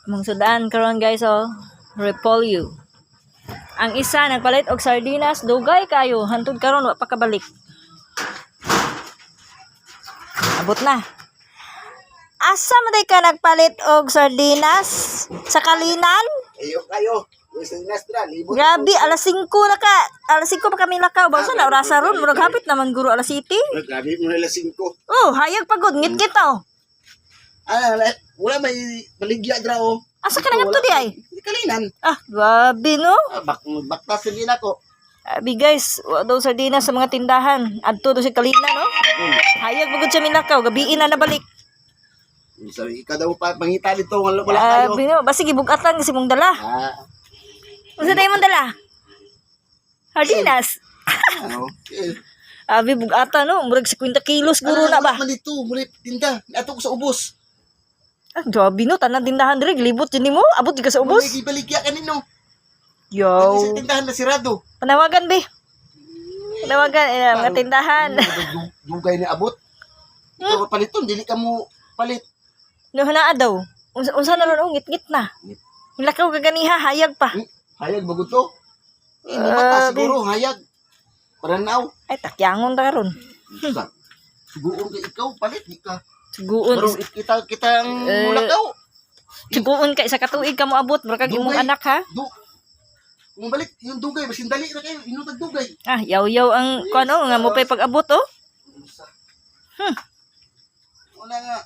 Mong sudan karon guys oh. Repolyo. Ang isa nagpalit og sardinas, dugay kayo. Hantod karon wa pa kabalik. Abot na. Asa man day ka nagpalit og sardinas sa Kalinan? Kayo. Sardinas tra, libot. Grabe, alas 5 na ka. Alas 5 pa kami nakaw. Basta na orasa ron, murag hapit naman guro alas 7. Grabe mo nila 5. Oh, hayag pagod ngit-ngit oh. Wala may maligya dra o. Asa ka na nga to di ay? Kalinan. Ah, grabe no. Baktas din ako. Abi guys, wa daw sardinas sa mga tindahan. Adto do si Kalinan no. Hayag pagod sa Minakaw, gabiin na nabalik. So, ikaw daw pa pangita dito, wala kayo. Abi no, basi gibugatan kasi mong dala. Unsa day mong dala? Sardinas. Okay. Abi bugatan no, murag 50 kilos guro na ba? Man dito, muli tinda. Ato ko sa ubos. Ah, grabe no, tanan tindahan dire libot din mo. Abot di ka sa ubos. Muli gibaligya kanino. Yo. Sa tindahan na sirado. Panawagan be. Panawagan mga tindahan. Dugay ni abot. Ikaw paliton, dili ka mo palit. No na daw. Unsa na ron ngit-ngit na. Hilakaw ka ganiha hayag pa. Hayag bago to. Mata siguro hayag. Paranaw. Ay takyangon ta karon. Suguon ka ikaw palit di ka. Suguon. Pero kita ang mulakaw. Suguon ka isa ka tuig ka mo abot baka imong anak ha. Kung balik yung dugay, basin dali na kayo, inutag dugay. Ah, yaw-yaw ang kuno nga mo pay pag-abot oh. Wala nga.